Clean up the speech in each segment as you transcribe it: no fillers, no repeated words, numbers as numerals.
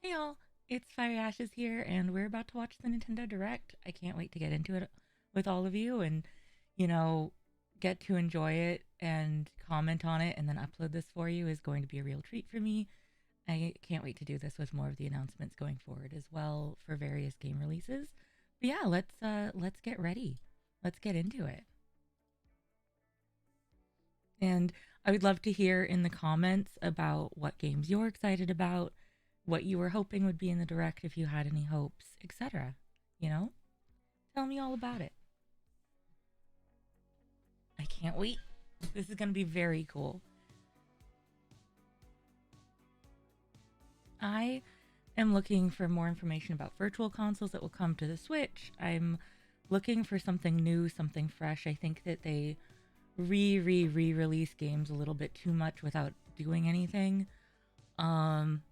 Hey y'all, it's Fire Ashes here, and we're about to watch the Nintendo Direct. I can't wait to get into it with all of you and, you know, get to enjoy it and comment on it and then upload this for you is going to be a real treat for me. I can't wait to do this with more of the announcements going forward as well for various game releases. But yeah, let's get ready. Let's get into it. And I would love to hear in the comments about what games you're excited about, what you were hoping would be in the direct if you had any hopes, etc. You know? Tell me all about it. I can't wait. This is going to be very cool. I am looking for more information about virtual consoles that will come to the Switch. I'm looking for something new, something fresh. I think that they re-release games a little bit too much without doing anything. Um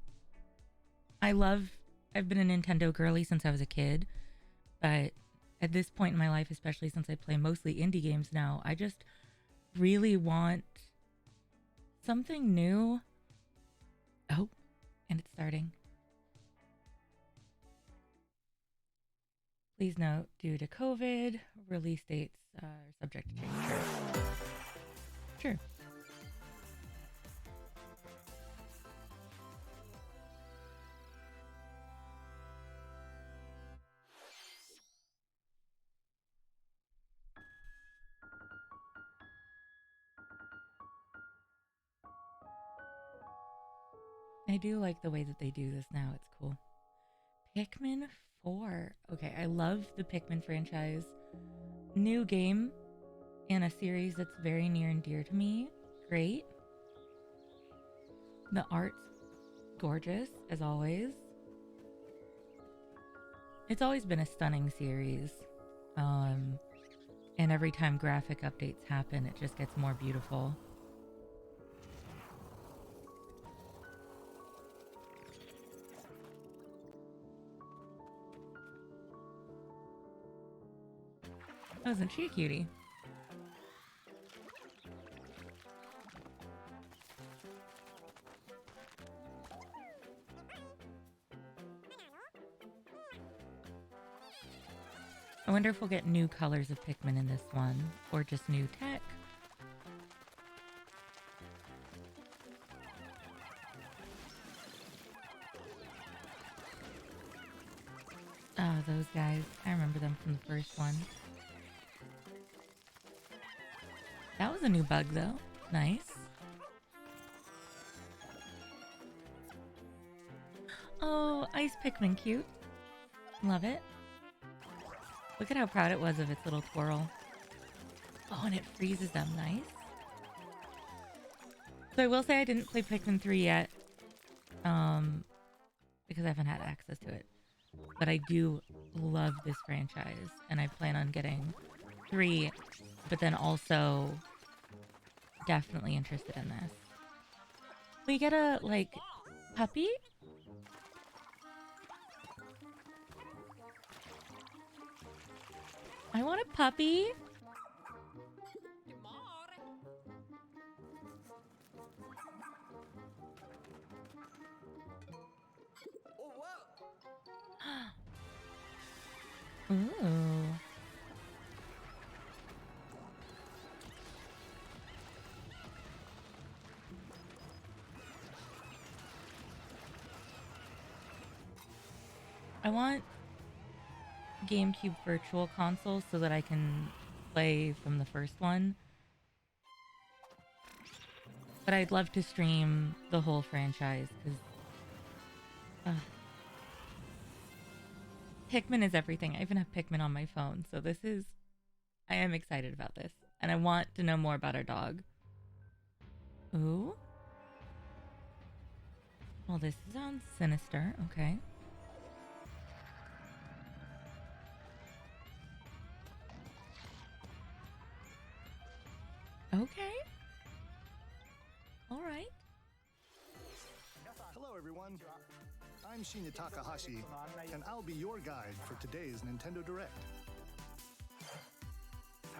I love I've been a Nintendo girly since I was a kid, but at this point in my life, especially since I play mostly indie games now, I just really want something new. Oh, and it's starting. Please note, due to COVID, release dates are subject to change. Sure. Sure. I do like the way that they do this now. It's cool. Pikmin 4. Okay, I love the Pikmin franchise. New game in a series that's very near and dear to me. Great. The art's gorgeous, as always. It's always been a stunning series. Um, and every time graphic updates happen, it just gets more beautiful. Wasn't she a cutie? I wonder if we'll get new colors of Pikmin in this one, or just new tech. Oh, those guys. I remember them from the first one. That was a new bug, though. Nice. Oh, Ice Pikmin cute. Love it. Look at how proud it was of its little twirl. Oh, and it freezes them. Nice. So I will say I didn't play Pikmin 3 yet. Because I haven't had access to it. But I do love this franchise. And I plan on getting 3. But then also definitely interested in this. We get a, like, puppy? I want a puppy. Ooh. I want GameCube Virtual Console so that I can play from the first one. But I'd love to stream the whole franchise because Pikmin is everything. I even have Pikmin on my phone, so I am excited about this. And I want to know more about our dog. Ooh. Well, this sounds sinister. Okay. Okay. All right. Hello, everyone. I'm Shinya Takahashi, and I'll be your guide for today's Nintendo Direct.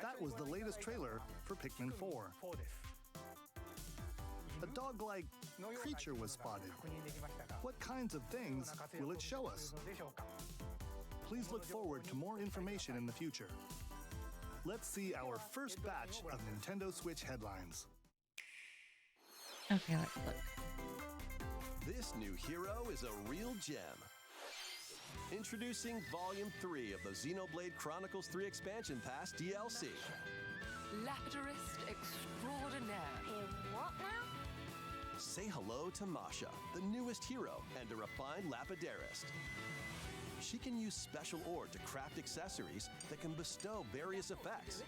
That was the latest trailer for Pikmin 4. a dog-like creature was spotted. What kinds of things will it show us? Please look forward to more information in the future. Let's see our first batch of Nintendo Switch headlines. Okay, let's look. This new hero is a real gem. Introducing Volume 3 of the Xenoblade Chronicles 3 Expansion Pass DLC. Lapidarist extraordinaire. What now? Say hello to Masha, the newest hero and a refined Lapidarist. She can use special ore to craft accessories that can bestow various effects.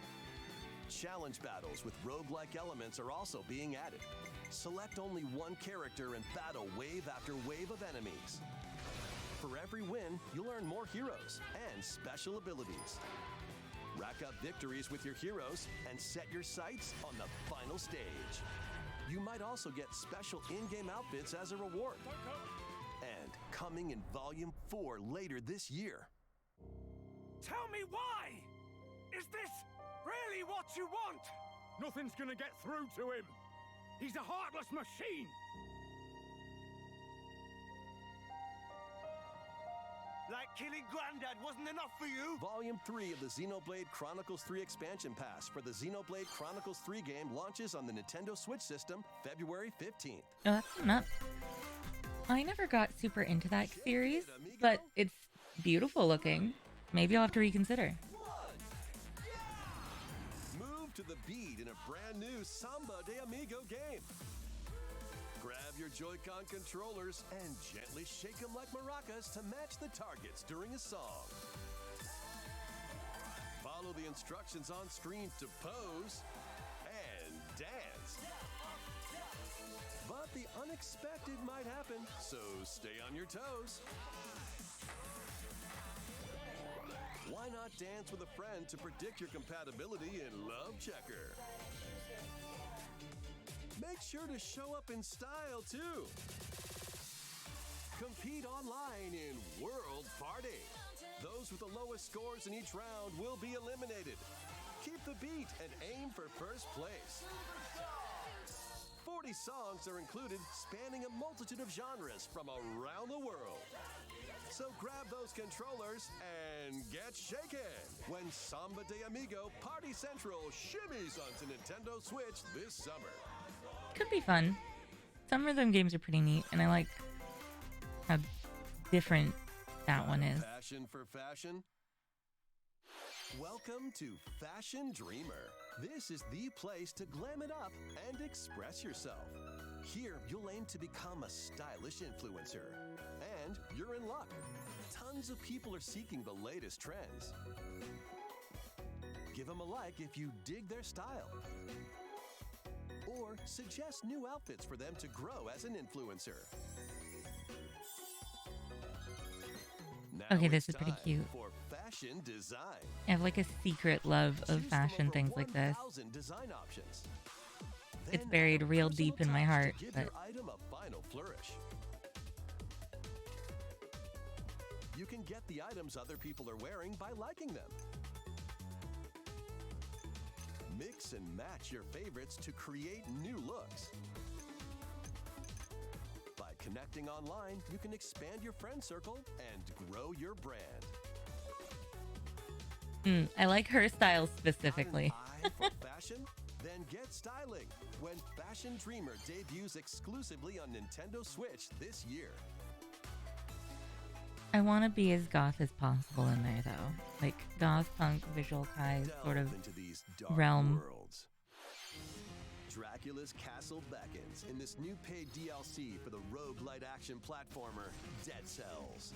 Challenge battles with roguelike elements are also being added. Select only one character and battle wave after wave of enemies. For every win, you'll earn more heroes and special abilities. Rack up victories with your heroes and set your sights on the final stage. You might also get special in-game outfits as a reward. And coming in Volume 4 later this year. Tell me why! Is this really what you want? Nothing's gonna get through to him. He's a heartless machine. Like killing Granddad wasn't enough for you? Volume 3 of the Xenoblade Chronicles 3 Expansion Pass for the Xenoblade Chronicles 3 game launches on the Nintendo Switch system February 15th. Oh, that's enough. I never got super into that series, but it's beautiful looking. Maybe I'll have to reconsider. Move to the beat in a brand new Samba de Amigo game. Grab your Joy-Con controllers and gently shake them like maracas to match the targets during a song. Follow the instructions on screen to pose and dance. But the unexpected might happen, so stay on your toes. Why not dance with a friend to predict your compatibility in Love Checker? Make sure to show up in style, too. Compete online in World Party. Those with the lowest scores in each round will be eliminated. Keep the beat and aim for first place. 40 songs are included, spanning a multitude of genres from around the world. So grab those controllers and get shaken when Samba de Amigo Party Central shimmies onto Nintendo Switch this summer. Could be fun. Some rhythm games are pretty neat, and I like how different that one is. Passion for fashion? Welcome to Fashion Dreamer. This is the place to glam it up and express yourself. Here, you'll aim to become a stylish influencer. And you're in luck. Tons of people are seeking the latest trends. Give them a like if you dig their style. Or suggest new outfits for them to grow as an influencer. Now Okay, this it's is pretty time cute. For fashion design. I have like a secret love of Choose from fashion over things like this. 1,000 design options. It's Then buried add a real personal deep in my touch to heart, give but your item a final flourish. You can get the items other people are wearing by liking them. Mix and match your favorites to create new looks. By connecting online, you can expand your friend circle and grow your brand. I like her style specifically. Got an eye for fashion? Then get styling when Fashion Dreamer debuts exclusively on Nintendo Switch this year. I want to be as goth as possible in there, though. Like goth punk, visual kai sort Delve of into these dark realm. worlds. Dracula's Castle beckons in this new paid DLC for the roguelite action platformer Dead Cells.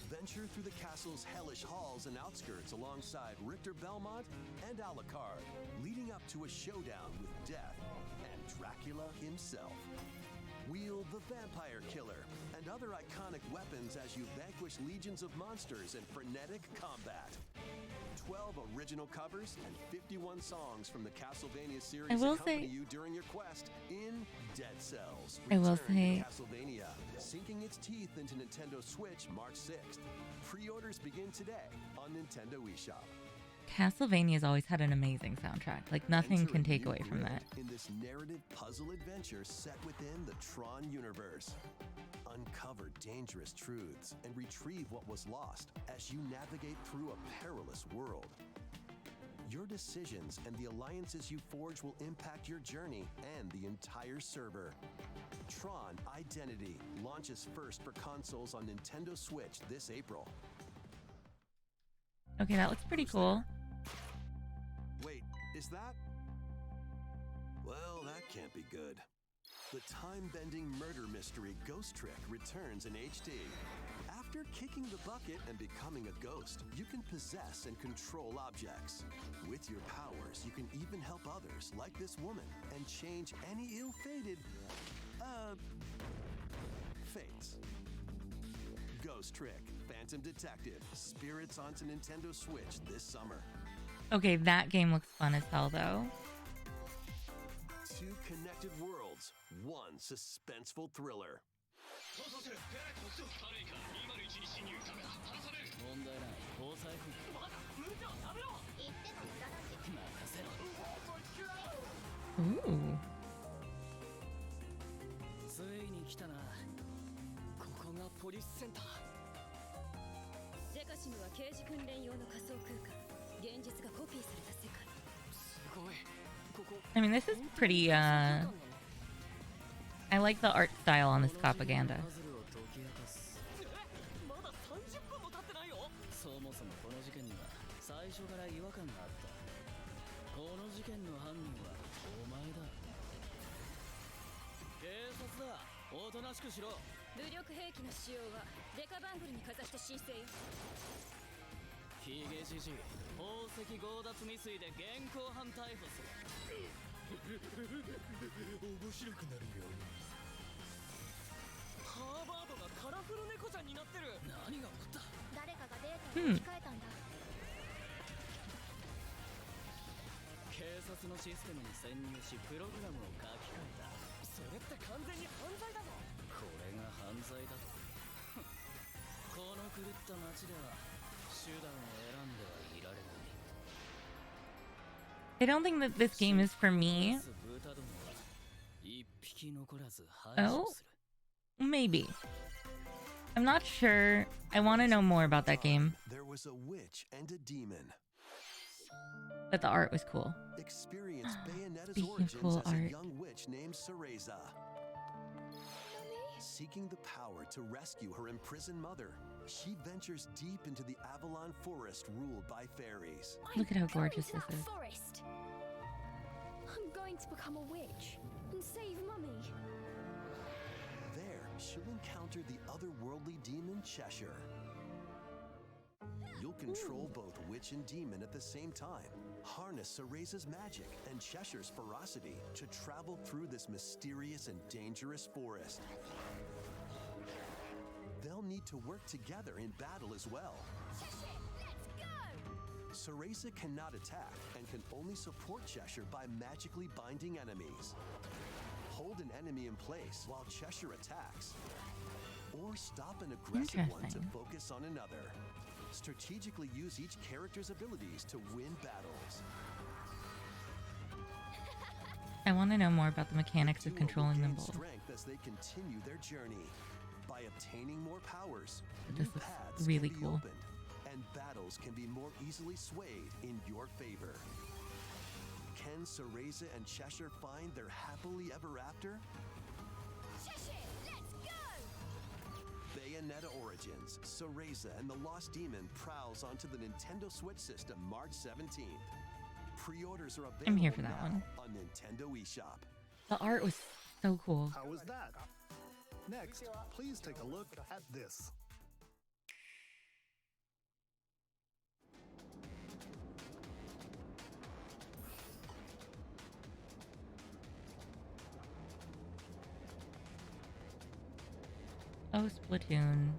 Venture through the castle's hellish halls and outskirts alongside Richter Belmont and Alucard, leading up to a showdown with Death and Dracula himself. Wield the Vampire Killer and other iconic weapons as you vanquish legions of monsters in frenetic combat. 12 original covers and 51 songs from the Castlevania series I will accompany say- you during your quest in Dead Cells. I will Return to say- Castlevania, sinking its teeth into Nintendo Switch March 6th. Pre-orders begin today on Nintendo eShop. Castlevania's always had an amazing soundtrack. Like, nothing Enter can a take new away from grid that. in this narrative puzzle adventure set within the Tron universe. Uncover dangerous truths and retrieve what was lost as you navigate through a perilous world. Your decisions and the alliances you forge will impact your journey and the entire server. Tron Identity launches first for consoles on Nintendo Switch this April. Okay, that looks pretty cool. Wait, is that? Well, that can't be good. The time-bending murder mystery Ghost Trick returns in HD. After kicking the bucket and becoming a ghost, you can possess and control objects. With your powers, you can even help others, like this woman, and change any ill-fated, fates. Ghost Trick, Phantom Detective, Spirits onto Nintendo Switch this summer. Okay, that game looks fun as hell, though. Two connected worlds, one suspenseful thriller. Ooh. ついに来たな。ここがポリスセンター。ゼカシムは刑事訓練用の仮想空間。現実がコピーされた世界。すごい。ここ。I mean, this is pretty, I like the art style on this propaganda. まだ30分も経ってないよ。そもそもこの事件には最初から違和感があった。この事件の犯人はお前だ。警察だ。おとなしくしろ。武力兵器の使用はデカバングルにかざした申請よ。ヒゲじじい、宝石強奪未遂で現行犯逮捕する。面白くなるよ。ハーバードがカラフル猫ちゃんになってる。何が起こった？誰かがデータを置き換えたんだ。警察のシステムに潜入しプログラムを書き換えた。それって完全に犯罪だぞ。これが犯罪だと。この狂った街では手段を選んではいられない。 I don't think that this game is for me. 豚どもは一匹残らず排 Oh? 除する。Maybe. I'm not sure. I want to know more about that game, There was a witch and a demon. but the art was cool. Experience Bayonetta's Speaking of origins cool as a art. young witch named Cereza. Seeking the power to rescue her imprisoned mother, she ventures deep into the Avalon Forest ruled by fairies. Look at how gorgeous this is. Forest. I'm going to become a witch and save Mummy. There, she'll encounter the otherworldly demon Cheshire. You'll control both witch and demon at the same time. Harness Cereza's magic and Cheshire's ferocity to travel through this mysterious and dangerous forest. They'll need to work together in battle as well. Cereza cannot attack and can only support Cheshire by magically binding enemies. Hold an enemy in place while Cheshire attacks. Or stop an aggressive one to Interesting. focus on another. Strategically use each character's abilities to win battles. I want to know more about the mechanics of Duo will controlling them gain both. strength as they continue their journey. By obtaining more powers, This new looks paths really can be cool. opened, and battles can be more easily swayed in your favor. Can Cereza and Cheshire find their happily ever after? Bayonetta Origins, Cereza and the Lost Demon prowls onto the Nintendo Switch system March 17th. Pre-orders are available I'm here for that now one. on Nintendo eShop. The art was so cool. How was that? Next, please take a look at this. Oh, Splatoon.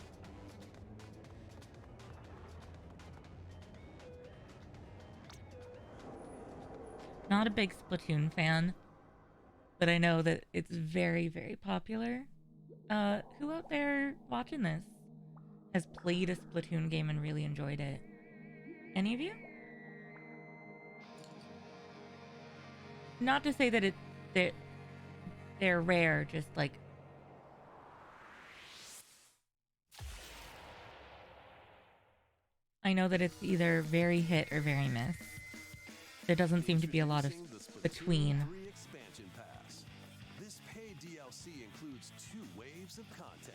Not a big Splatoon fan, but I know that it's very, very popular. Who out there watching this has played a Splatoon game and really enjoyed it? Any of you? not to say that they're rare, just like I know that it's either very hit or very miss. There doesn't seem to be a lot of between. Expansion Pass. This paid DLC includes 2 waves of content.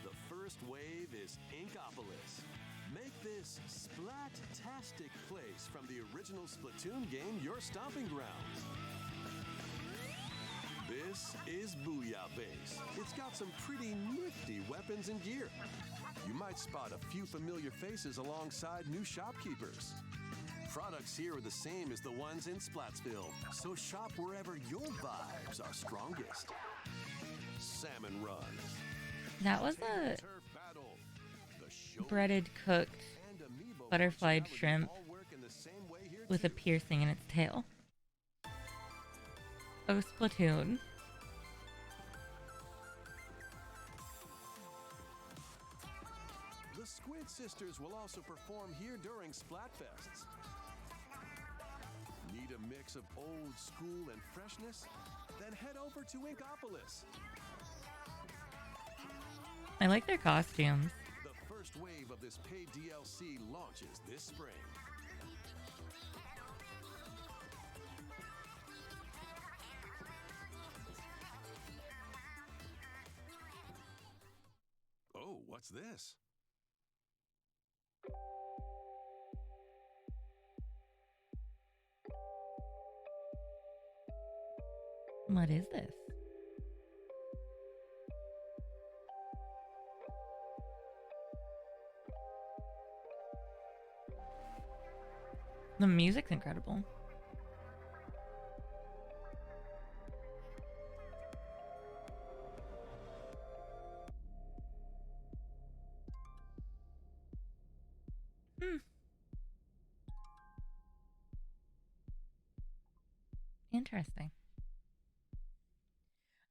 The first wave is Inkopolis. Make this splat-tastic place from the original Splatoon game your stomping grounds. This is Booyah Base. It's got some pretty nifty weapons and gear. You might spot a few familiar faces alongside new shopkeepers. Products here are the same as the ones in Splatsville, so shop wherever your vibes are strongest. Salmon Run. That was a Turf Battle. The show breaded cooked and amiibo butterflied functionality shrimp all work in the same way here with a too. piercing in its tail. Oh, Splatoon. The Squid Sisters will also perform here during Splatfests. Need a mix of old school and freshness? Then head over to Inkopolis. I like their costumes. The first wave of this paid DLC launches this spring. Oh, what's this? What is this? The music's incredible. Interesting.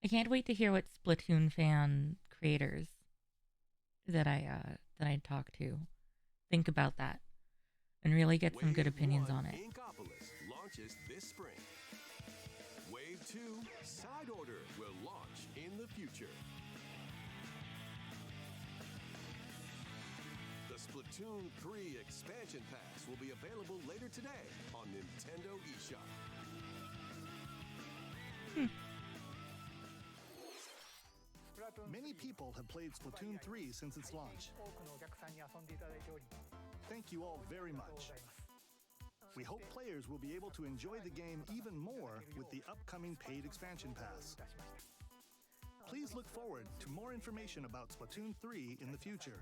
I can't wait to hear what Splatoon fan creators that I talk to think about that and really get some good Wave opinions 1 on it. Inkopolis launches this spring. Wave 2 Side Order will launch in the future. The Splatoon 3 Expansion Pass will be available later today on Nintendo eShop. Many people have played Splatoon 3 since its launch. Thank you all very much. We hope players will be able to enjoy the game even more with the upcoming paid expansion pass. Please look forward to more information about Splatoon 3 in the future.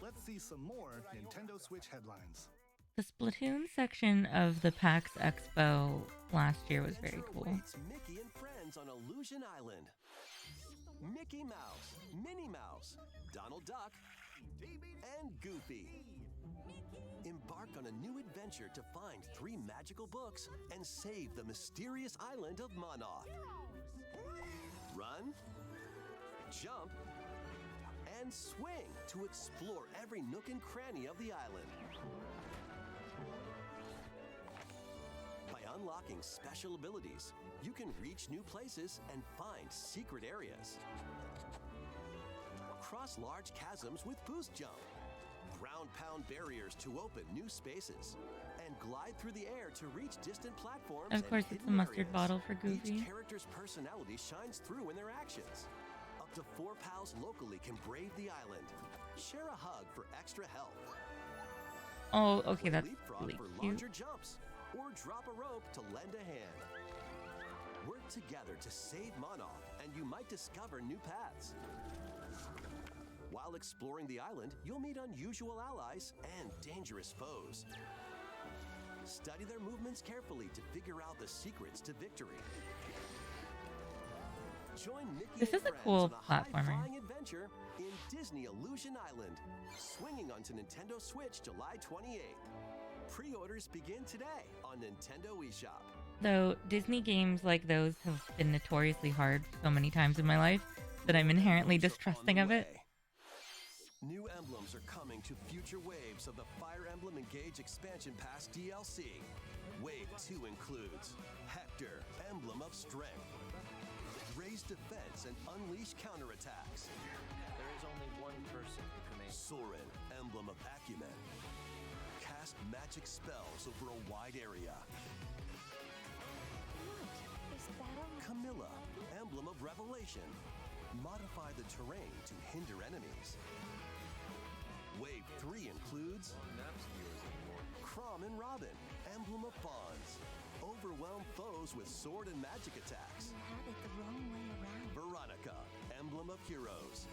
Let's see some more Nintendo Switch headlines. The Splatoon section of the PAX Expo last year was very cool. Awaits Mickey and friends on Illusion Island. Mickey Mouse, Minnie Mouse, Donald Duck, and Goofy. Embark on a new adventure to find 3 magical books and save the mysterious island of Monoth. Run, jump, and swing to explore every nook and cranny of the island. By unlocking special abilities, you can reach new places and find secret areas. Cross large chasms with boost jump. Ground-pound barriers to open new spaces. And glide through the air to reach distant platforms. Of course, and it's a hidden mustard areas. bottle for Goofy. Each character's personality shines through in their actions. Up to 4 pals locally can brave the island. Share a hug for extra help. Oh, okay, Play that's leapfrog really for cute. larger jumps, or drop a rope to lend a hand. Work together to save Monoth, and you might discover new paths. While exploring the island, you'll meet unusual allies and dangerous foes. Study their movements carefully to figure out the secrets to victory. Join Mickey This and is a friends cool on a platformer. high-flying adventure in Disney Illusion Island, swinging onto Nintendo Switch July 28th. Pre-orders begin today on Nintendo eShop. Though Disney games like those have been notoriously hard so many times in my life that I'm inherently Items are on distrusting the of it. way. New emblems are coming to future waves of the Fire Emblem Engage Expansion Pass DLC. Wave 2 includes Hector, Emblem of Strength. Raise defense and unleash counterattacks. There is only one person who can make Soren, Emblem of Acumen. Cast magic spells over a wide area. What? Is battle? Camilla, Emblem of Revelation. Modify the terrain to hinder enemies. Wave 3 includes Chrom and Robin, Emblem of Bonds. Overwhelm foes with sword and magic attacks. You have it the wrong way around. Veronica, Emblem of Heroes.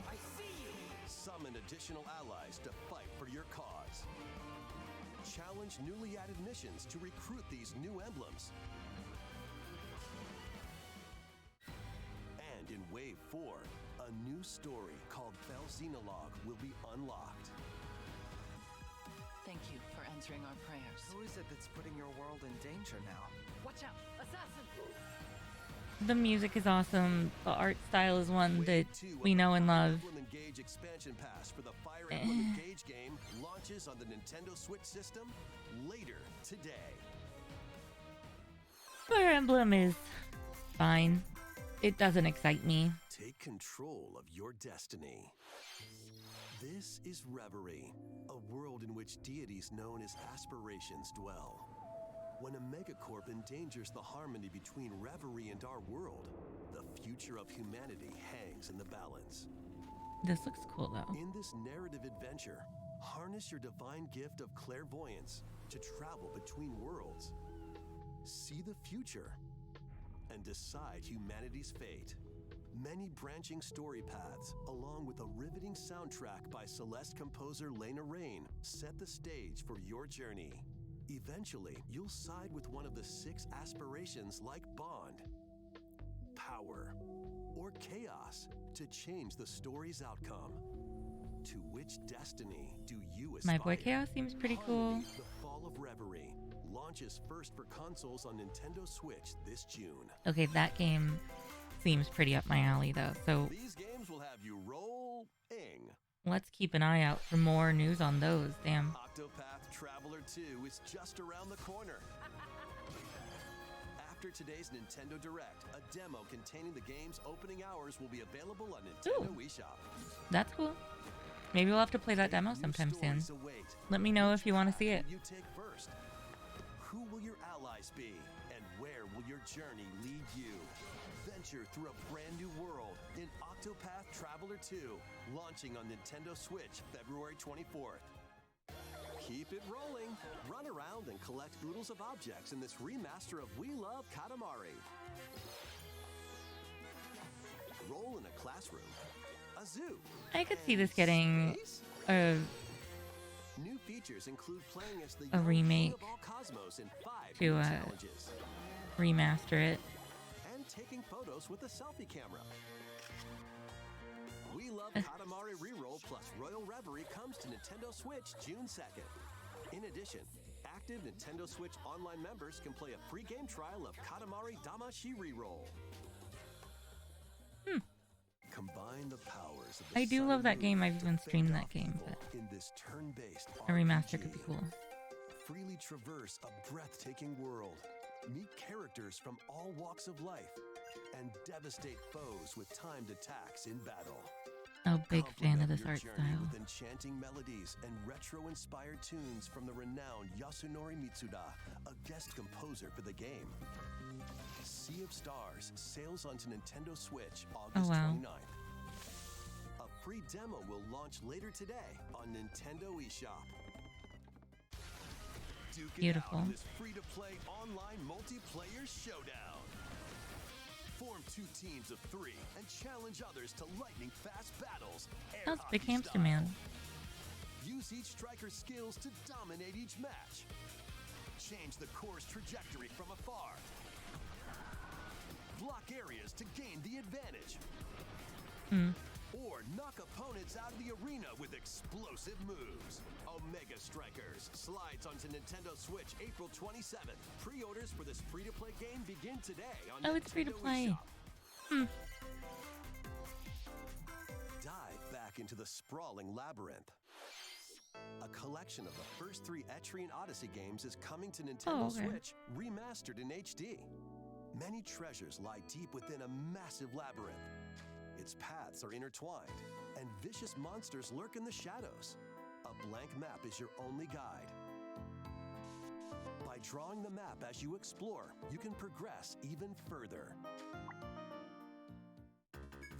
I see you! Summon additional allies to fight for your cause. Challenge newly added missions to recruit these new emblems. And in Wave 4, a new story called Bell Xenologue will be unlocked. Thank you for answering our prayers. Who is it that's putting your world in danger now? Watch out! Assassin! The music is awesome. The art style is one that Wave 2 we of know the and Fire love. Emblem Engage expansion pass for the Fire Emblem Engage game launches on the Nintendo Switch system later today. Fire Emblem is fine. It doesn't excite me. Take control of your destiny. This is Reverie, a world in which deities known as aspirations dwell. When a megacorp endangers the harmony between Reverie and our world, the future of humanity hangs in the balance. This looks cool though. In this narrative adventure, harness your divine gift of clairvoyance to travel between worlds. See the future and decide humanity's fate. Many branching story paths, along with a riveting soundtrack by Celeste composer Lena Raine, set the stage for your journey. Eventually, you'll side with one of the 6 aspirations like Bond, Power, or Chaos to change the story's outcome. To which destiny do you aspire? My Boy Chaos seems pretty cool. Harmony, The Fall of Reverie launches first for consoles on Nintendo Switch this June. Okay, that game seems pretty up my alley though. So These games will have you rolling. let's keep an eye out for more news on those. Damn. Octopath Traveler 2 is just around the corner. After today's Nintendo Direct, a demo containing the game's opening hours will be available on Nintendo eShop. That's cool. Maybe we'll have to play that demo New sometime soon. stories await. Let me know Which if you want to path see it. will you take first? Who will your allies be? And where will your journey lead you? Venture through a brand new world in Octopath Traveler 2, launching on Nintendo Switch February 24th. Keep it rolling. Run around and collect oodles of objects in this remaster of We Love Katamari. Roll in a classroom, a zoo. I could see this and getting space? a New features include playing as the a young remake king of all cosmos in 5 to new challenges, remaster it. and taking photos with a selfie camera. We Love Katamari Reroll plus Royal Reverie comes to Nintendo Switch June 2nd. In addition, active Nintendo Switch online members can play a free game trial of Katamari Damashi Reroll. Combine the powers of the I do sun love and that moon game. I've to even fend streamed that off game, evil but in this turn-based a remaster RPG. could be cool. Freely traverse a breathtaking world, meet characters from all walks of life, and devastate foes with timed attacks in battle. Oh, big fan of Complement this your art journey style. with enchanting melodies and retro-inspired tunes from the renowned Yasunori Mitsuda, a guest composer for the game. Sea of Stars sails onto Nintendo Switch August Oh, wow. 29th. A free demo will launch later today on Nintendo eShop. Duke it Beautiful. out in this free-to-play online multiplayer showdown. Form 2 teams of 3 and challenge others to lightning-fast battles. Air That was Big hockey Hamster style. Man. Use each striker's skills to dominate each match. Change the course trajectory from afar. Block areas to gain the advantage. Or knock opponents out of the arena with explosive moves. Omega Strikers slides onto Nintendo Switch April 27th. Pre-orders for this free-to-play game begin today on Oh, it's free to Nintendo play. eShop. Dive back into the sprawling labyrinth. A collection of the first 3 Etrian Odyssey games is coming to Nintendo Switch, remastered in HD. Many treasures lie deep within a massive labyrinth. Its paths are intertwined, and vicious monsters lurk in the shadows. A blank map is your only guide. By drawing the map as you explore, you can progress even further.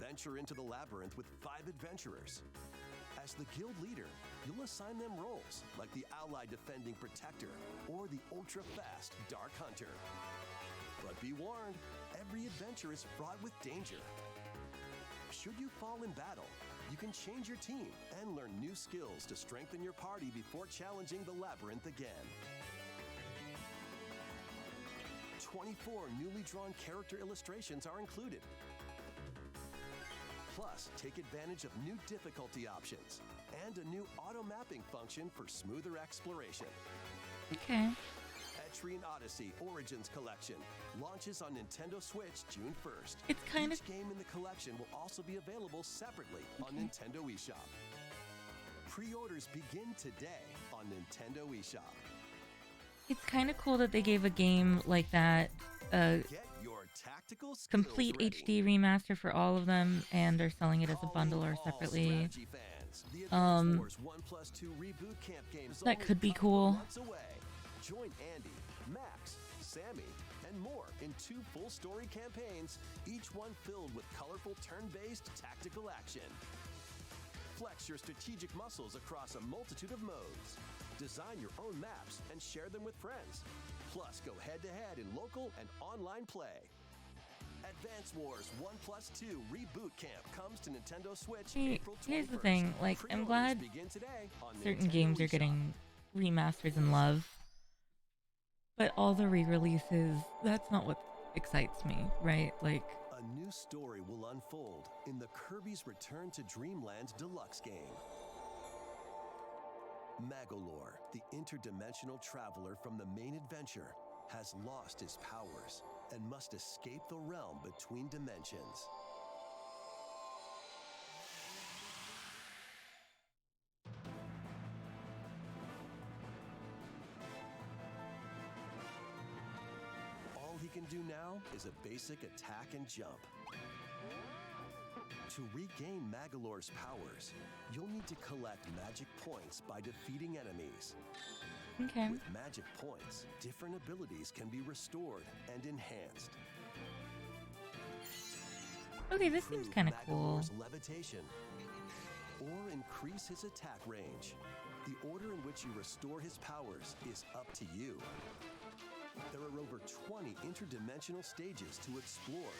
Venture into the labyrinth with 5 adventurers. As the guild leader, you'll assign them roles like the ally defending protector or the ultra-fast dark hunter. But be warned, every adventure is fraught with danger. Should you fall in battle, you can change your team and learn new skills to strengthen your party before challenging the labyrinth again. 24 newly drawn character illustrations are included. Plus, take advantage of new difficulty options and a new auto-mapping function for smoother exploration. Okay. Etrian Odyssey Origins Collection launches on Nintendo Switch June 1st. It's kind Each game in the collection will also be available separately on Nintendo eShop. Pre-orders begin today on Nintendo eShop. It's kind of cool that they gave a game like that Get your tactical skills complete ready. HD remaster for all of them, and they're selling it as a bundle or separately. Strategy fans, the Advance Wars 1+2 Reboot Camp game is That only could be a couple cool. months away. Join Andy, Max, Sammy, and more in 2 full story campaigns, each one filled with colorful turn-based tactical action. Flex your strategic muscles across a multitude of modes. Design your own maps and share them with friends. Plus, go head-to-head in local and online play. Advance Wars 1+2 Reboot Camp comes to Nintendo Switch April 21st. Here's the thing, like, I'm Pre-orders glad begin today on certain Nintendo games are eShop. getting remasters and love, but all the re-releases, that's not what excites me, right? Like, A new story will unfold in the Kirby's Return to Dreamland Deluxe game. Magolor, the interdimensional traveler from the main adventure, has lost his powers and must escape the realm between dimensions. All he can do now is a basic attack and jump. To regain Magolor's powers, you'll need to collect magic points by defeating enemies. okay. With magic points, different abilities can be restored and enhanced. Okay, this seems Improve kind of cool. Magolor's levitation, or increase his attack range. The order in which you restore his powers is up to you. There are over 20 interdimensional stages to explore.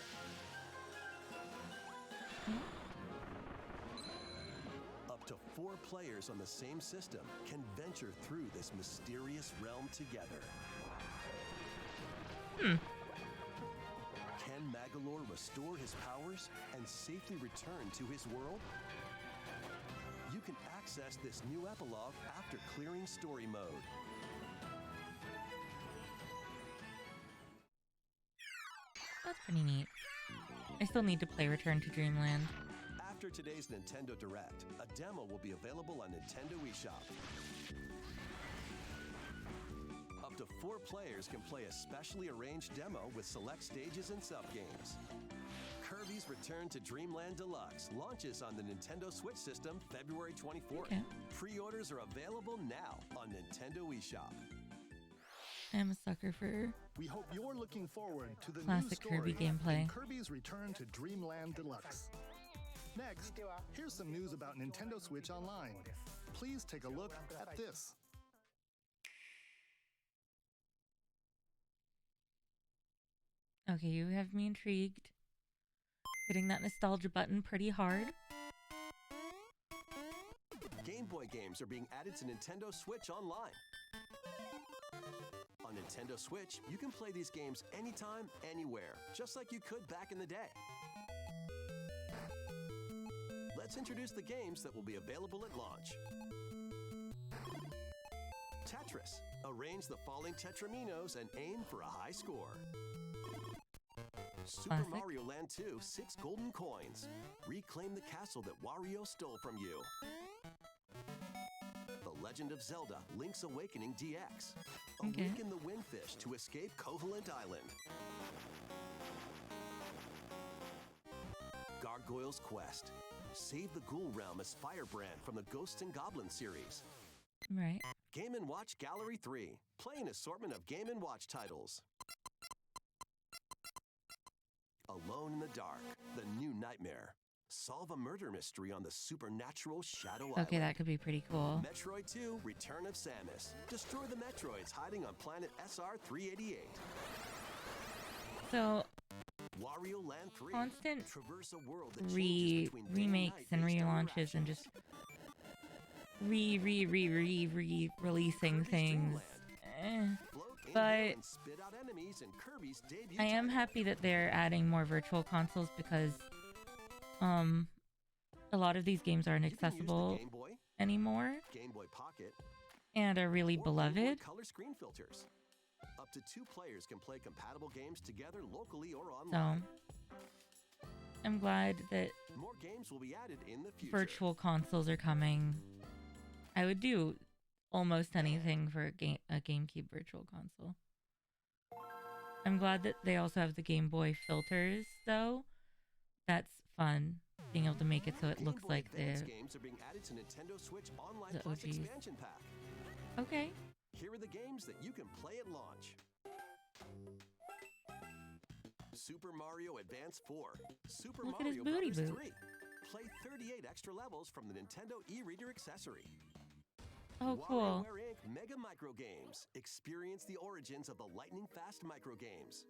Up to 4 players on the same system can venture through this mysterious realm together. Can Magolor restore his powers and safely return to his world? You can access this new epilogue after clearing story mode. That's pretty neat. I still need to play Return to Dreamland. After today's Nintendo Direct, a demo will be available on Nintendo eShop. Up to 4 players can play a specially arranged demo with select stages and sub-games. Kirby's Return to Dreamland Deluxe launches on the Nintendo Switch system February 24th. Okay. Pre-orders are available now on Nintendo eShop. I'm a sucker for We hope you're looking forward to the Classic new story Kirby gameplay. in Kirby's Return to Dreamland Deluxe. Next, here's some news about Nintendo Switch Online. Please take a look at this. Okay, you have me intrigued. Hitting that nostalgia button pretty hard. Game Boy games are being added to Nintendo Switch Online. On Nintendo Switch, you can play these games anytime, anywhere, just like you could back in the day. Let's introduce the games that will be available at launch. Tetris. Arrange the falling tetraminos and aim for a high score. Super Classic. Mario Land 2 6 golden coins. Reclaim the castle that Wario stole from you. The Legend of Zelda Link's Awakening DX. Okay. Awaken the Windfish to escape Koholint Island. Gargoyle's Quest. Save the Ghoul Realm as Firebrand from the Ghosts and Goblins series. Right. Game & Watch Gallery 3. Play an assortment of Game & Watch titles. Alone in the Dark, the new nightmare. Solve a murder mystery on the supernatural Shadow Island. Okay, that could be pretty cool. Metroid 2, Return of Samus. Destroy the Metroids hiding on planet SR-388. So, Wario Land 3. constant Traverse a world that changes between day and remakes night and based on relaunches and interactions. just releasing things. Float in But here and spit out enemies in Kirby's debut I am title. happy that they're adding more virtual consoles because a lot of these games aren't You can use the accessible Game Boy, anymore Game Boy Pocket, and are really or Game Boy beloved. Color screen filters. Up to 2 players can play compatible games together locally or So online. I'm glad that More games will be added in the future. virtual consoles are coming. I would do almost anything for a GameCube virtual console. I'm glad that they also have the Game Boy filters, though. That's fun, being able to make it so it Game looks Boy like Advance the... games are being added to Nintendo Switch Online the Plus OGs. expansion pack. Okay. Here are the games that you can play at launch. Super Mario Advance 4. Super Look at his Mario booty Brothers boot. 3. Play 38 extra levels from the Nintendo e-reader accessory. Oh, cool. WarioWare Inc. Mega Micro Games. Experience the origins of the lightning fast micro games.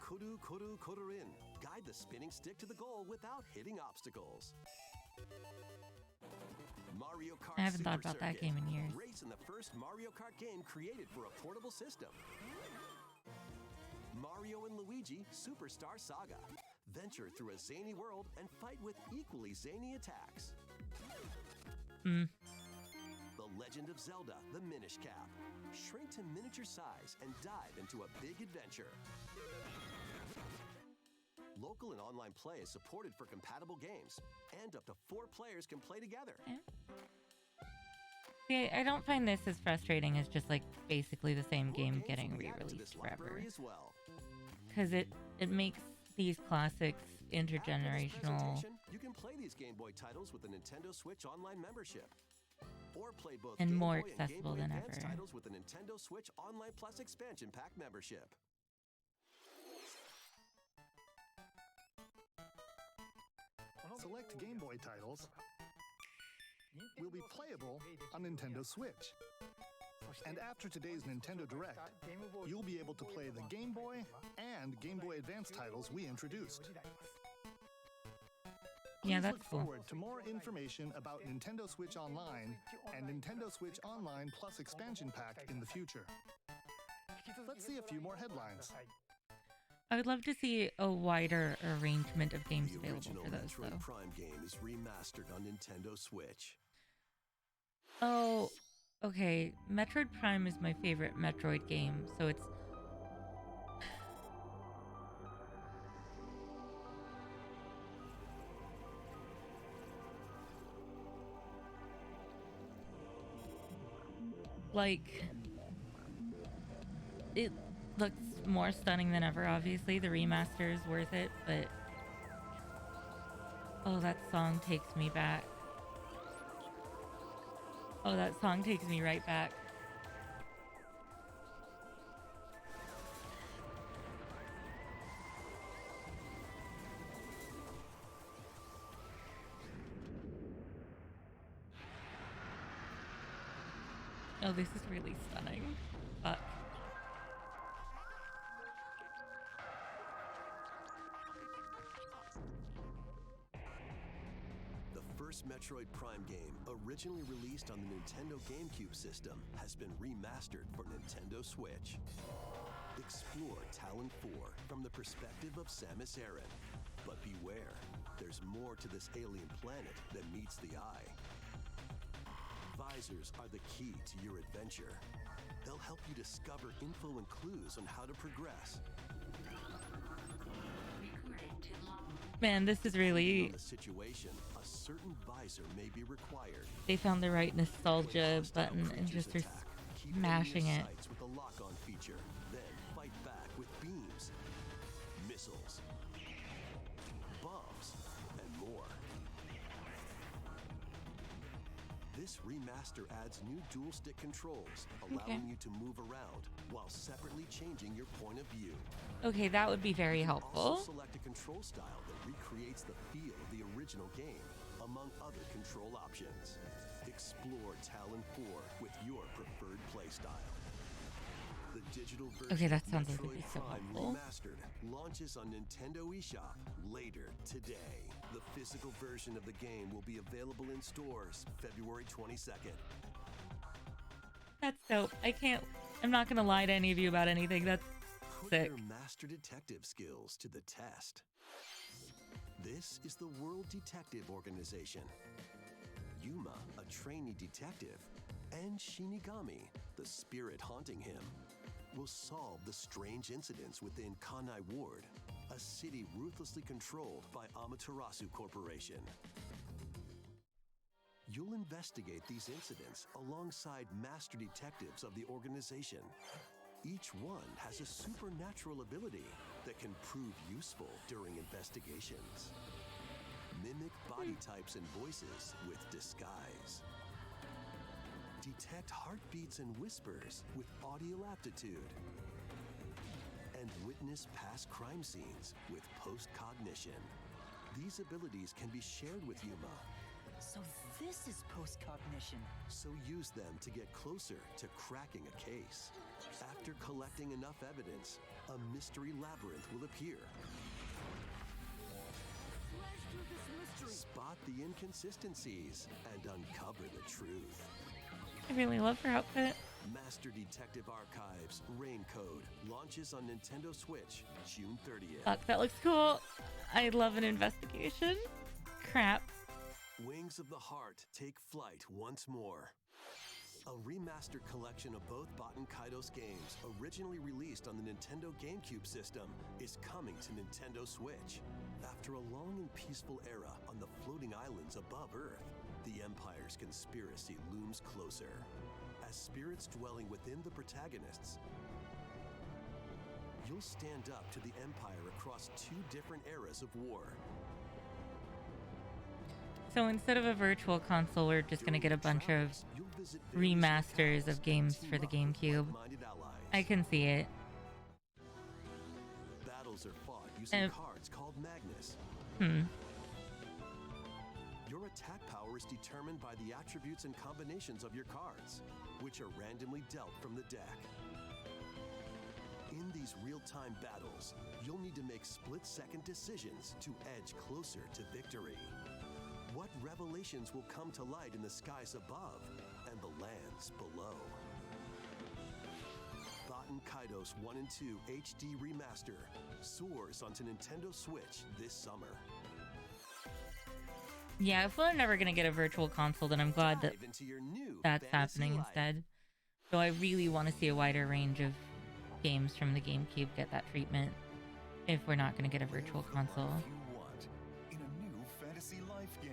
Kuru Kuru Kururin. Guide the spinning stick to the goal without hitting obstacles. Mario Kart I haven't thought Super about that Circuit. game in years. Race in the first Mario Kart game created for a portable system. Mario and Luigi Superstar Saga. Venture through a zany world and fight with equally zany attacks. Mm. The Legend of Zelda, the Minish Cap. Shrink to miniature size and dive into a big adventure. Local and online play is supported for compatible games, and up to 4 players can play together. See, I don't find this as frustrating as just like basically the same More game games getting will be added to re-released this forever. library as well. Because it makes these classics After this intergenerational. presentation, you can play these Game Boy titles with the Nintendo Switch Online membership. Or play both And Game more Boy accessible and Game Boy than Advance ever. titles with the Nintendo Switch Online Plus expansion pack membership. Select Game Boy titles will be playable on Nintendo Switch. And after today's Nintendo Direct, you'll be able to play the Game Boy and Game Boy Advance titles we introduced. Yeah, Please that's look cool. forward to more information about Nintendo Switch Online and Nintendo Switch Online Plus expansion pack in the future. Let's see a few more headlines. I would love to see a wider arrangement of games The available original for those, Metroid though. Prime game is remastered on Nintendo Switch. Oh, okay. Metroid Prime is my favorite Metroid game, so it's... like... it looks more stunning than ever, obviously. The remaster is worth it, but... oh, that song takes me back. Oh, that song takes me right back. Oh, this is really stunning. Fuck. The first Metroid Prime game, originally released on the Nintendo GameCube system, has been remastered for Nintendo Switch. Explore Talon 4 from the perspective of Samus Aran. But beware, there's more to this alien planet than meets the eye. Visors are the key to your adventure. They'll help you discover info and clues on how to progress. Man, this is Depending really... on the situation, a certain visor may be required. They found the right nostalgia button and just are Keep mashing enemy it. sights with the lock-on feature, then fight back with beams, missiles, bombs, and more. This remaster adds new dual-stick controls, allowing you to move around while separately changing your point of view. Okay, that would be very Also helpful. select a control style that recreates the feel of the original game, among other control options. Explore Talon 4 with your preferred playstyle. The digital version Okay, that of sounds like it'd Metroid be so Prime helpful. Remastered launches on Nintendo eShop later today. The physical version of the game will be available in stores February 22nd. That's dope. I'm not gonna lie to any of you about anything. That's Put sick. your master detective skills to the test. This is the World Detective Organization. Yuma, a trainee detective, and Shinigami, the spirit haunting him, will solve the strange incidents within Kanai Ward, a city ruthlessly controlled by Amaterasu Corporation. You'll investigate these incidents alongside master detectives of the organization. Each one has a supernatural ability that can prove useful during investigations. Mimic body types and voices with disguise. Detect heartbeats and whispers with audio aptitude. And witness past crime scenes with post-cognition. These abilities can be shared with Yuma. So this is post-cognition. So use them to get closer to cracking a case. After collecting enough evidence, a mystery labyrinth will appear. Spot the inconsistencies and uncover the truth. I really love her outfit. Master Detective Archives Rain Code launches on Nintendo Switch June 30th. Fuck, that looks cool. I love an investigation. Crap. Wings of the Heart take flight once more. A remastered collection of both Baten Kaitos games, originally released on the Nintendo GameCube system, is coming to Nintendo Switch. After a long and peaceful era on the floating islands above Earth, the Empire's conspiracy looms closer. As spirits dwelling within the protagonists, you'll stand up to the Empire across two different eras of war. So instead of a virtual console, we're just gonna get a bunch of remasters of games for the GameCube. I can see it. Battles are fought using cards called Magnus. Your attack power is determined by the attributes and combinations of your cards, which are randomly dealt from the deck. In these real-time battles, you'll need to make split-second decisions to edge closer to victory. What revelations will come to light in the skies above and the lands below? Baten Kaitos 1 and 2 HD Remaster soars onto Nintendo Switch this summer. Yeah, if we're never gonna get a virtual console, then I'm glad that Dive into your new that's fantasy happening life. instead. So I really want to see a wider range of games from the GameCube get that treatment if we're not gonna get a virtual console. You want in a new fantasy life game.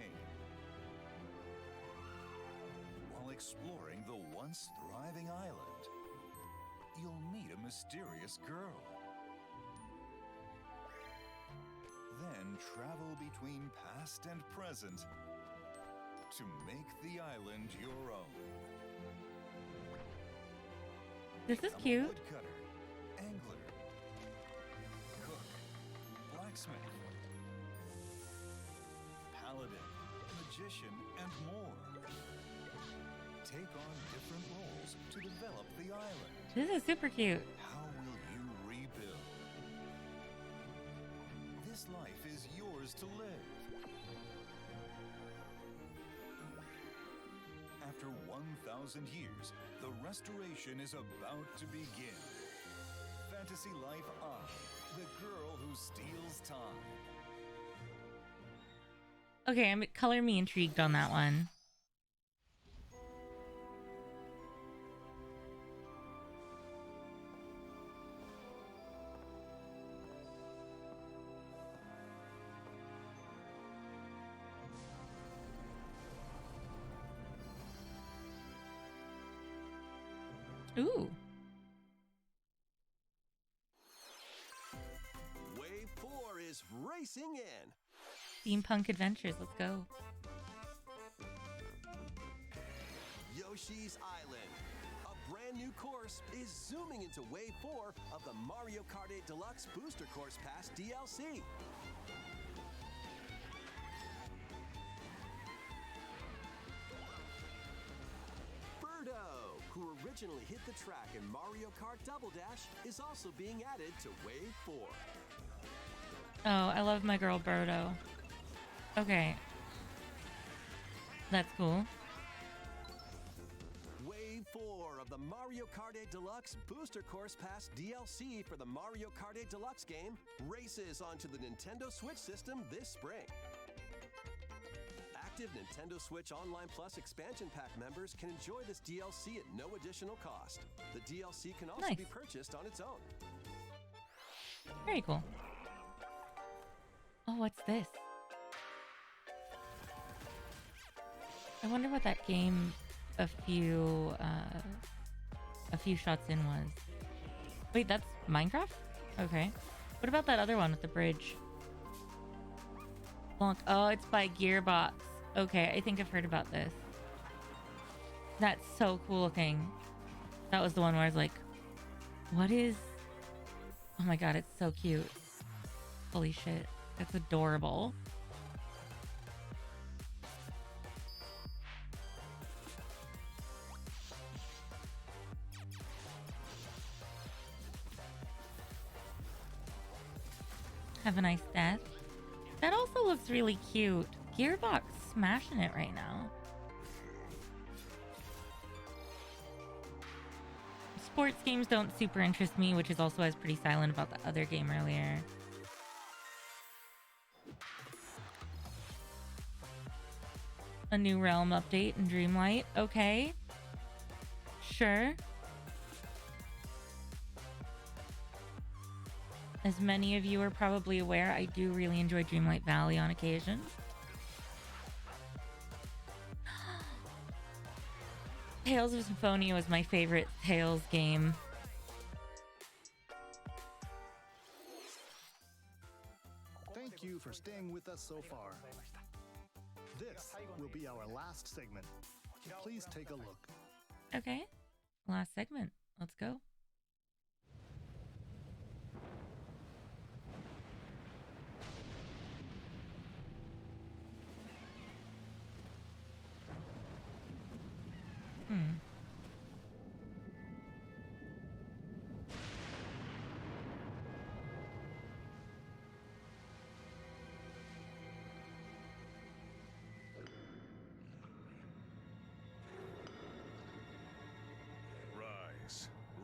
While exploring the once thriving island, you'll meet a mysterious girl. Then travel between past and present to make the island your own. This is Become a cute. woodcutter, angler, cook, blacksmith, paladin, magician, and more. Take on different roles to develop the island. This is super cute. How will you rebuild? This life is yours to live. After 1,000 years, the restoration is about to begin. Fantasy Life on, the girl who steals time. Okay, color me intrigued on that one. Ooh. Wave 4 is racing in. Steampunk Adventures, let's go. Yoshi's Island. A brand new course is zooming into Wave 4 of the Mario Kart 8 Deluxe Booster Course Pass DLC. Birdo, who originally hit the track in Mario Kart Double Dash, is also being added to Wave 4. Oh, I love my girl Birdo. Okay. That's cool. Wave 4 of the Mario Kart 8 Deluxe Booster Course Pass DLC for the Mario Kart 8 Deluxe game races onto the Nintendo Switch system this spring. Active Nintendo Switch Online Plus expansion pack members can enjoy this DLC at no additional cost. The DLC can also be purchased on its own. Very cool. Oh, what's this? I wonder what that game a few shots in was. Wait, that's Minecraft? Okay. What about that other one with the bridge? Bonk. Oh, it's by Gearbox. Okay, I think I've heard about this. That's so cool looking. That was the one where I was like, what is... Oh my god, it's so cute. Holy shit. That's adorable. Have a nice death. That also looks really cute. Gearbox smashing it right now. Sports games don't super interest me, which is also why I was pretty silent about the other game earlier. A new Realm update in Dreamlight. Okay. Sure. As many of you are probably aware, I do really enjoy Dreamlight Valley on occasion. Tales of Symphonia was my favorite Tales game. Thank you for staying with us so far. This will be our last segment. Please take a look. Okay. Last segment. Let's go.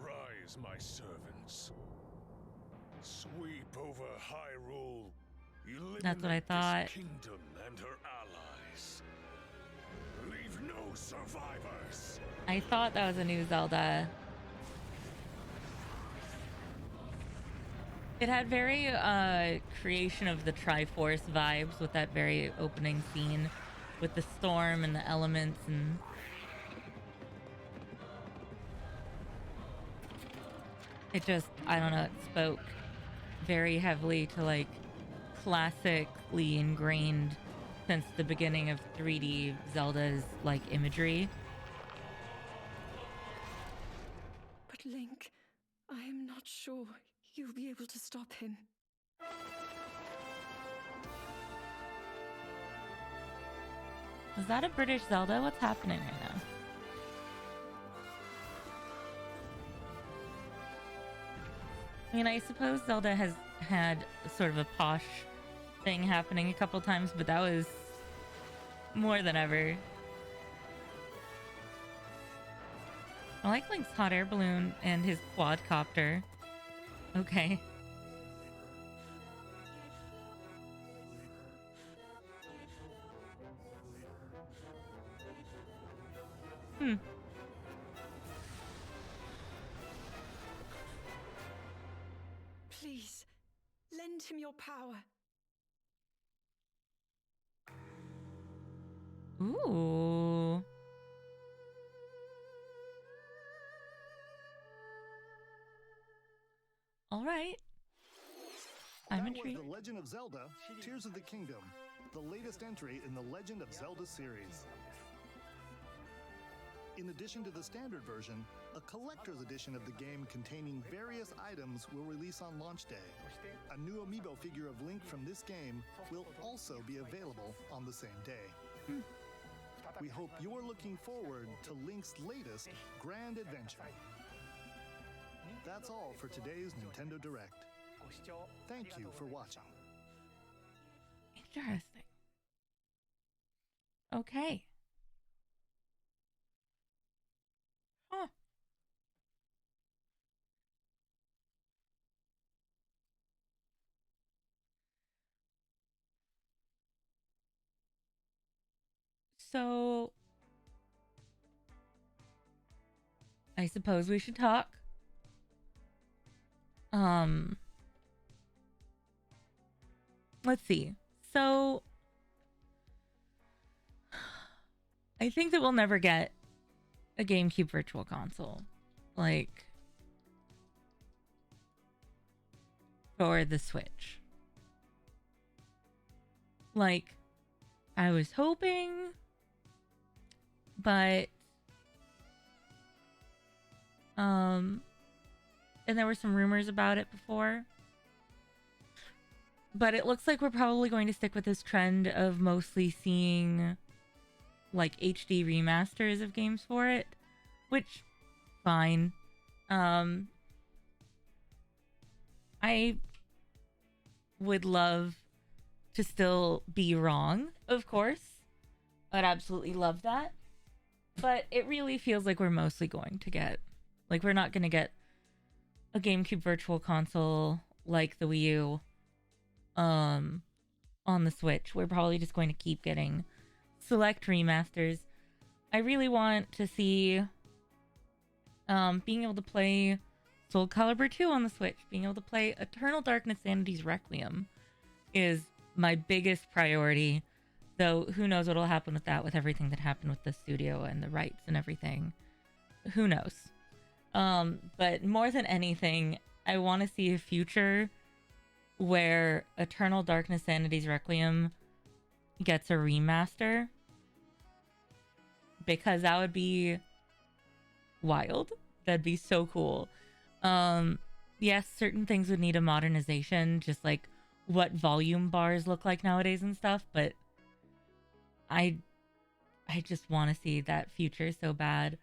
Rise, my servants. Sweep over Hyrule. That's what I thought. Kingdom and her allies. Leave no survivors. I thought that was a new Zelda. It had very creation of the Triforce vibes with that very opening scene with the storm and the elements, and it just, I don't know, it spoke very heavily to like classically ingrained since the beginning of 3D Zelda's like imagery. But Link, I am not sure you'll be able to stop him. Is that a British Zelda? What's happening right now? I mean, I suppose Zelda has had sort of a posh thing happening a couple times, but that was more than ever. I like Link's hot air balloon and his quadcopter. Okay. Please, lend him your power. Ooh. All right. I'm intrigued. That was The Legend of Zelda: Tears of the Kingdom, the latest entry in the Legend of Zelda series. In addition to the standard version, a collector's edition of the game containing various items will release on launch day. A new amiibo figure of Link from this game will also be available on the same day. We hope you're looking forward to Link's latest grand adventure. That's all for today's Nintendo Direct. Thank you for watching. Interesting. Okay. Huh. So, I suppose we should talk. Let's see. So, I think that we'll never get a GameCube Virtual Console, like, for the Switch. Like, I was hoping, but, and there were some rumors about it before, but it looks like we're probably going to stick with this trend of mostly seeing like HD remasters of games for it, which fine. I would love to still be wrong, of course. I'd absolutely love that. But it really feels like we're mostly going to get, like, we're not going to get a GameCube Virtual Console like the Wii U on the Switch. We're probably just going to keep getting select remasters. I really want to see being able to play Soul Calibur 2 on the Switch, being able to play Eternal Darkness Sanity's Requiem is my biggest priority, though who knows what'll happen with that, with everything that happened with the studio and the rights and everything. Who knows? But more than anything, I want to see a future where Eternal Darkness Sanity's Requiem gets a remaster, because that would be wild. That'd be so cool. Yes, certain things would need a modernization, just like what volume bars look like nowadays and stuff, but I just want to see that future so bad.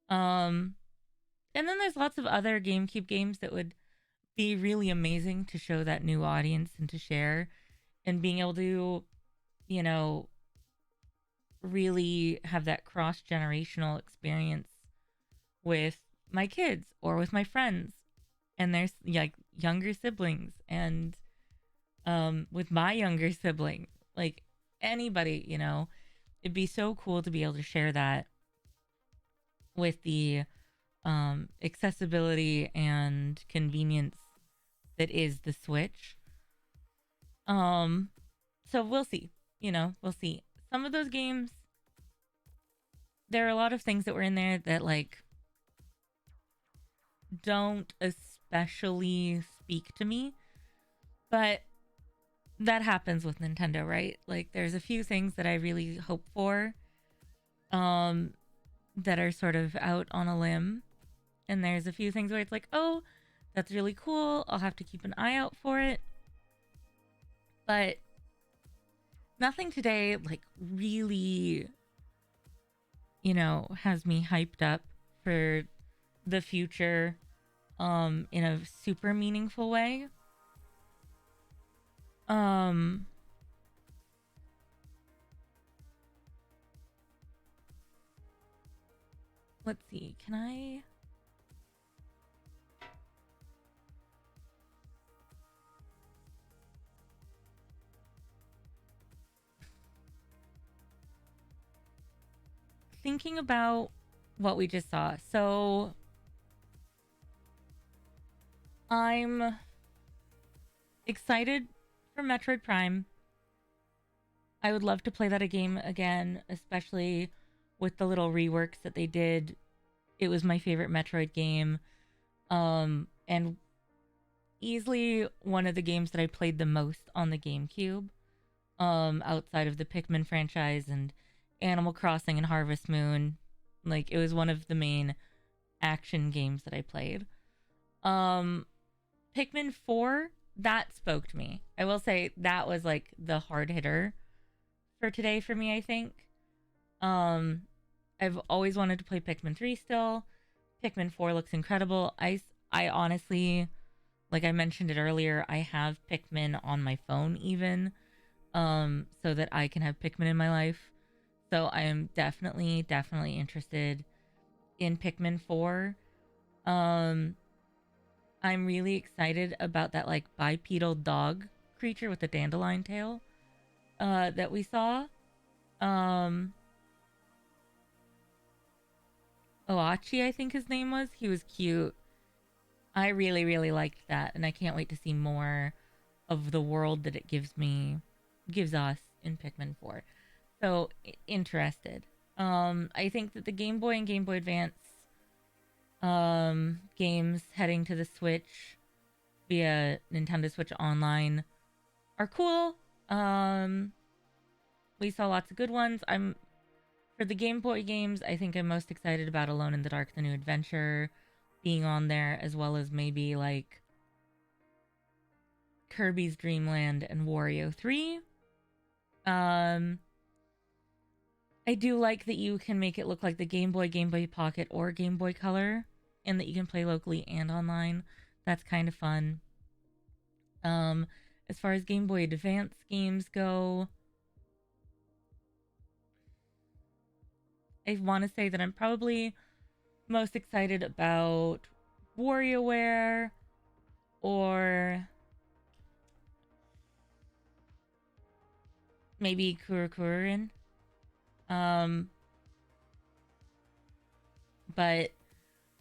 And then there's lots of other GameCube games that would be really amazing to show that new audience and to share, and being able to, you know, really have that cross-generational experience with my kids or with my friends and their like younger siblings, and with my younger sibling, like anybody, you know. It'd be so cool to be able to share that with the accessibility and convenience that is the Switch. So we'll see, you know, we'll see. Some of those games, there are a lot of things that were in there that like don't especially speak to me, but that happens with Nintendo, right? Like there's a few things that I really hope for that are sort of out on a limb, and there's a few things where it's like, oh, that's really cool, I'll have to keep an eye out for it. But nothing today like really, you know, has me hyped up for the future in a super meaningful way. Let's see, can I... Thinking about what we just saw. So I'm excited for Metroid Prime. I would love to play that game again, especially with the little reworks that they did. It was my favorite Metroid game. And easily one of the games that I played the most on the GameCube, outside of the Pikmin franchise and Animal Crossing and Harvest Moon. Like, it was one of the main action games that I played. Pikmin 4, that spoke to me. I will say that was like the hard hitter for today for me, I think. I've always wanted to play Pikmin 3 still. Pikmin 4 looks incredible. I honestly, like I mentioned it earlier, I have Pikmin on my phone even, so that I can have Pikmin in my life. So I am definitely interested in Pikmin 4. I'm really excited about that like bipedal dog creature with a dandelion tail that we saw. Oachi, I think his name was. He was cute. I really liked that, and I can't wait to see more of the world that it gives us in Pikmin 4. So interested. I think that the Game Boy and Game Boy Advance games heading to the Switch via Nintendo Switch Online are cool. We saw lots of good ones. For the Game Boy games, I think I'm most excited about Alone in the Dark: The New Adventure being on there, as well as maybe like Kirby's Dream Land and Wario 3. I do like that you can make it look like the Game Boy, Game Boy Pocket, or Game Boy Color, and that you can play locally and online. That's kind of fun. As far as Game Boy Advance games go, I want to say that I'm probably most excited about WarioWare or maybe Kurokurin. But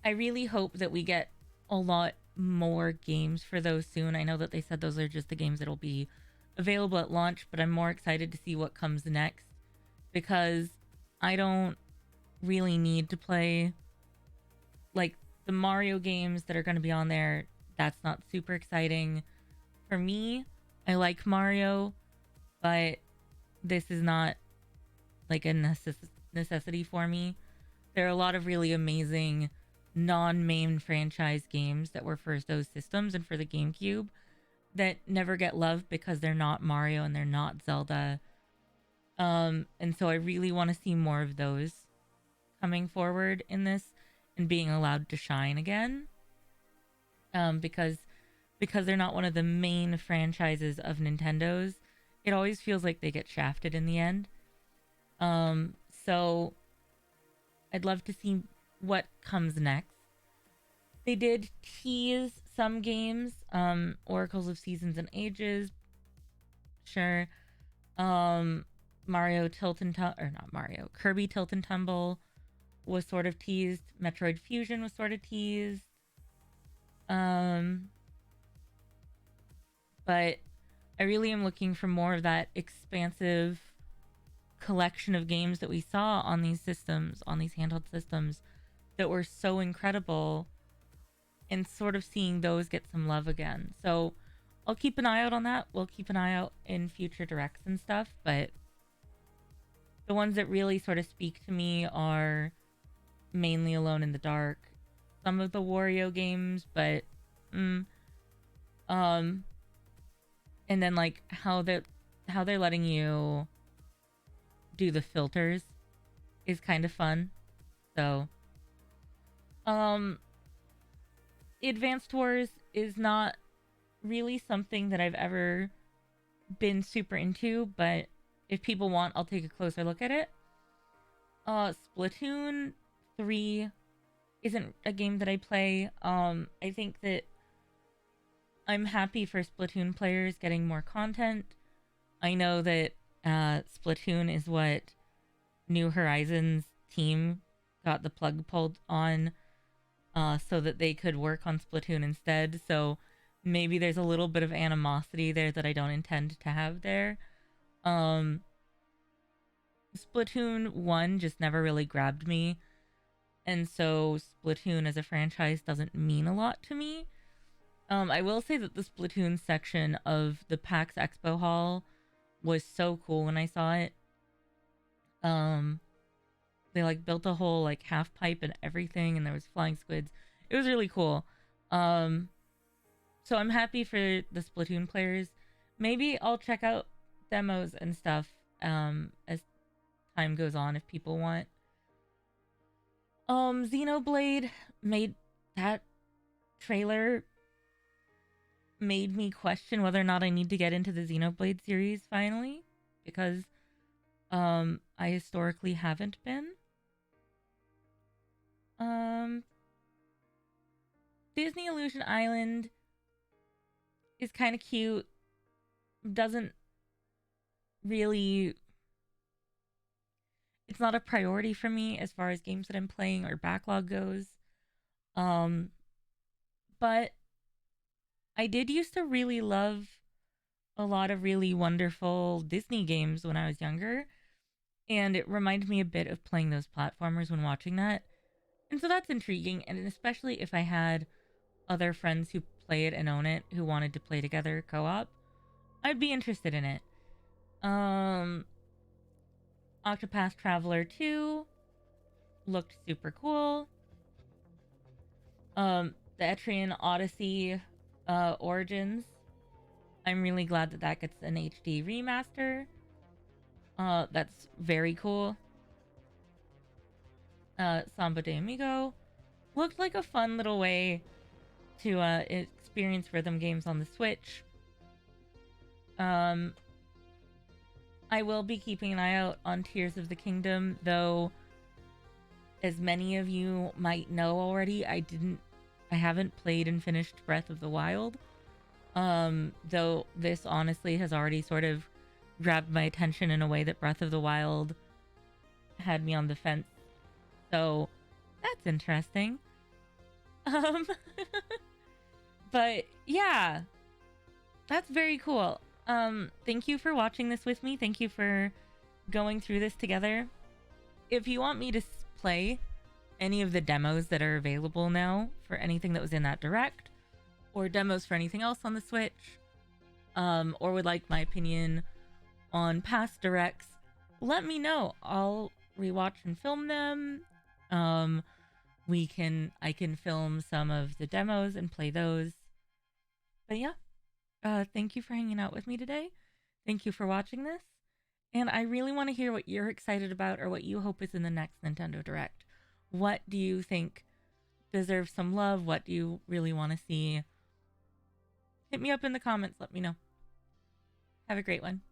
I really hope that we get a lot more games for those soon. I know that they said those are just the games that'll be available at launch, but I'm more excited to see what comes next, because I don't really need to play like the Mario games that are going to be on there. That's not super exciting for me. I like Mario, but this is not like a necessity for me. There are a lot of really amazing non-main franchise games that were for those systems and for the GameCube that never get love because they're not Mario and they're not Zelda. And so I really want to see more of those coming forward in this and being allowed to shine again. Because they're not one of the main franchises of Nintendo's, it always feels like they get shafted in the end. So I'd love to see what comes next. They did tease some games, Oracles of Seasons and Ages, sure. Kirby Tilt and Tumble was sort of teased. Metroid Fusion was sort of teased. But I really am looking for more of that expansive collection of games that we saw on these systems, on these handheld systems, that were so incredible, and sort of seeing those get some love again. So I'll keep an eye out on that. We'll keep an eye out in future directs and stuff, but the ones that really sort of speak to me are mainly Alone in the Dark, some of the Wario games, but and then like how they're letting you do the filters is kind of fun. So Advanced Wars is not really something that I've ever been super into, but if people want, I'll take a closer look at it. Splatoon 3 isn't a game that I play. I think that I'm happy for Splatoon players getting more content. I know that Splatoon is what New Horizons team got the plug pulled on, so that they could work on Splatoon instead. So maybe there's a little bit of animosity there that I don't intend to have there. Splatoon 1 just never really grabbed me, and so Splatoon as a franchise doesn't mean a lot to me. I will say that the Splatoon section of the PAX Expo Hall was so cool when I saw it. They like built a whole like half pipe and everything, and there was flying squids. It was really cool. So I'm happy for the Splatoon players. Maybe I'll check out demos and stuff as time goes on if people want. Xenoblade made that trailer made me question whether or not I need to get into the Xenoblade series finally, because I historically haven't been. Disney Illusion Island is kind of cute. Doesn't really... It's not a priority for me as far as games that I'm playing or backlog goes. But I did used to really love a lot of really wonderful Disney games when I was younger. And it reminded me a bit of playing those platformers when watching that. And so that's intriguing. And especially if I had other friends who play it and own it, who wanted to play together co-op, I'd be interested in it. Octopath Traveler 2 looked super cool. The Etrian Odyssey Origins, I'm really glad that that gets an HD remaster. That's very cool. Samba de Amigo looked like a fun little way to experience rhythm games on the Switch. I will be keeping an eye out on Tears of the Kingdom, though as many of you might know already, I haven't played and finished Breath of the Wild. Though this honestly has already sort of grabbed my attention in a way that Breath of the Wild had me on the fence. So that's interesting. But yeah, that's very cool. Thank you for watching this with me. Thank you for going through this together. If you want me to play any of the demos that are available now for anything that was in that direct, or demos for anything else on the Switch, or would like my opinion on past directs, let me know. I'll rewatch and film them. I can film some of the demos and play those. But yeah. Thank you for hanging out with me today. Thank you for watching this. And I really want to hear what you're excited about or what you hope is in the next Nintendo Direct. What do you think deserves some love? What do you really want to see? Hit me up in the comments. Let me know. Have a great one.